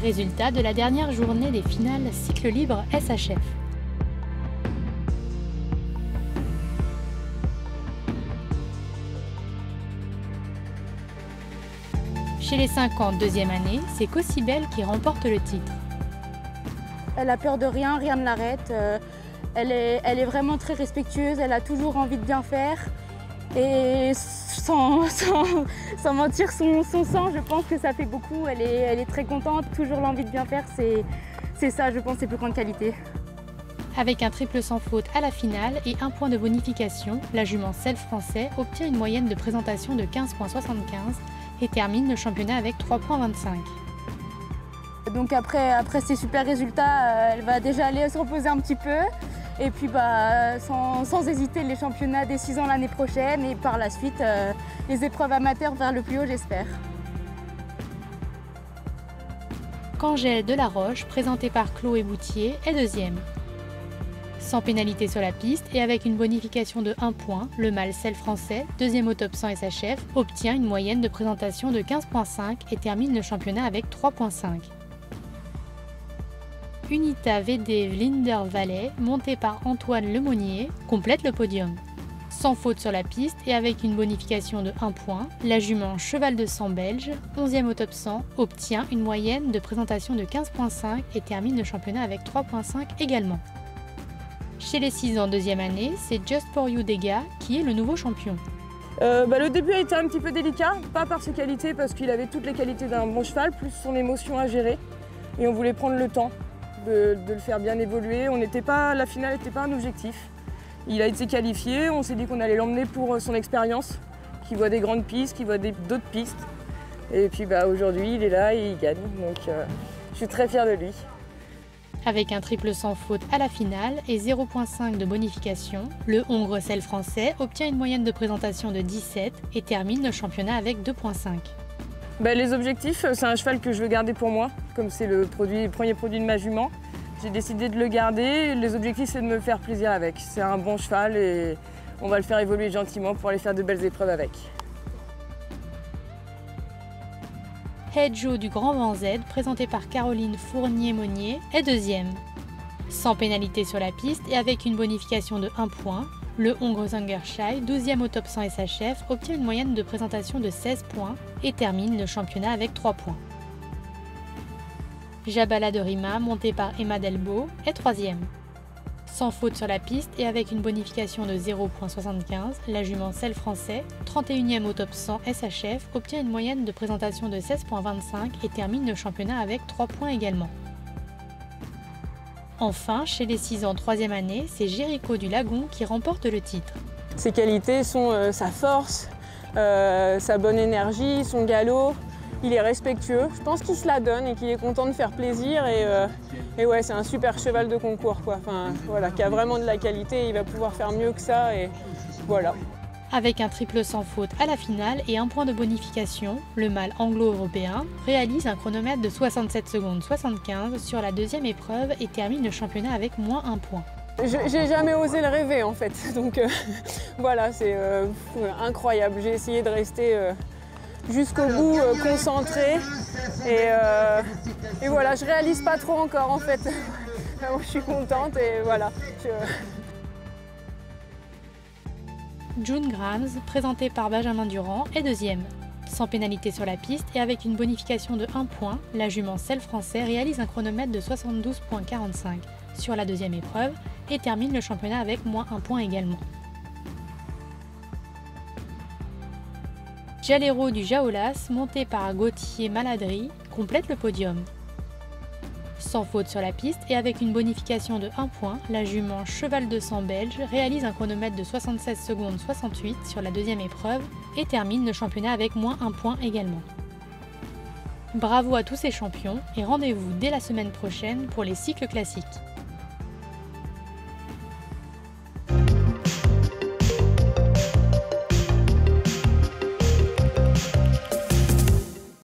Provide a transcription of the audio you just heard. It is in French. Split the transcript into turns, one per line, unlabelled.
Résultat de la dernière journée des finales cycle libre SHF. Chez les 50 deuxième année, c'est Cosibel qui remporte le titre.
Elle a peur de rien, rien ne l'arrête. Elle est vraiment très respectueuse, elle a toujours envie de bien faire. Et sans mentir son sang, je pense que ça fait beaucoup. Elle est très contente, toujours l'envie de bien faire. C'est ça, je pense, ses plus grandes qualités.
Avec un triple sans faute à la finale et un point de bonification, la jument Selle Français obtient une moyenne de présentation de 15,75 et termine le championnat avec 3,25.
Donc après ces super résultats, elle va déjà aller se reposer un petit peu. Et puis sans hésiter les championnats des 6 ans l'année prochaine et par la suite les épreuves amateurs vers le plus haut, j'espère.
Qu'Angèle Delaroche, présentée par Chloé Boutier, est deuxième. Sans pénalité sur la piste et avec une bonification de 1 point, le mâle Selle Français, deuxième au top 100 SHF, obtient une moyenne de présentation de 15,5 et termine le championnat avec 3,5. Unita VD Vlinder Valley, montée par Antoine Lemonnier, complète le podium. Sans faute sur la piste et avec une bonification de 1 point, la jument Cheval de Sang belge, 11e au top 100, obtient une moyenne de présentation de 15,5 et termine le championnat avec 3,5 également. Chez les 6 ans deuxième année, c'est Just For You Dega qui est le nouveau champion.
Le début a été un petit peu délicat, pas par ses qualités parce qu'il avait toutes les qualités d'un bon cheval, plus son émotion à gérer. Et on voulait prendre le temps de le faire bien évoluer. La finale n'était pas un objectif. Il a été qualifié, on s'est dit qu'on allait l'emmener pour son expérience, qu'il voit des grandes pistes, qu'il voit d'autres pistes. Et puis aujourd'hui, il est là et il gagne. Donc je suis très fière de lui.
Avec un triple sans faute à la finale et 0,5 de bonification, le Hongre Selle Français obtient une moyenne de présentation de 17 et termine le championnat avec 2,5.
Les objectifs, c'est un cheval que je veux garder pour moi, comme c'est le premier produit de ma jument. J'ai décidé de le garder. Les objectifs, c'est de me faire plaisir avec. C'est un bon cheval et on va le faire évoluer gentiment pour aller faire de belles épreuves avec.
Hedjo du Grand Vent Z, présenté par Caroline Fournier-Monnier, est deuxième. Sans pénalité sur la piste et avec une bonification de 1 point, le Hongre Zangershai, 12e au top 100 SHF, obtient une moyenne de présentation de 16 points et termine le championnat avec 3 points. Jabala de Rima, montée par Emma Delbo, est troisième. Sans faute sur la piste et avec une bonification de 0,75, la jument Selle Français, 31e au top 100 SHF, obtient une moyenne de présentation de 16,25 et termine le championnat avec 3 points également. Enfin, chez les 6 ans 3e année, c'est Jéricho du Lagon qui remporte le titre.
Ses qualités sont sa force, sa bonne énergie, son galop. Il est respectueux. Je pense qu'il se la donne et qu'il est content de faire plaisir. Et ouais, c'est un super cheval de concours, quoi. Enfin, voilà, qui a vraiment de la qualité. Il va pouvoir faire mieux que ça. Et voilà.
Avec un triple sans faute à la finale et 1 point de bonification, le mâle anglo-européen réalise un chronomètre de 67 secondes 75 sur la deuxième épreuve et termine le championnat avec moins 1 point.
J'ai jamais osé le rêver en fait, donc voilà, c'est incroyable. J'ai essayé de rester jusqu'au bout concentré et voilà, je réalise pas trop encore en fait. Je suis contente et voilà.
June Grams, présentée par Benjamin Durand, est deuxième. Sans pénalité sur la piste et avec une bonification de 1 point, la jument Selle Français réalise un chronomètre de 72,45 sur la deuxième épreuve et termine le championnat avec moins 1 point également. Jalero du Jaolas, monté par Gauthier Maladry, complète le podium. Sans faute sur la piste et avec une bonification de 1 point, la jument Cheval de Sang belge réalise un chronomètre de 76 secondes 68 sur la deuxième épreuve et termine le championnat avec moins 1 point également. Bravo à tous ces champions et rendez-vous dès la semaine prochaine pour les cycles classiques.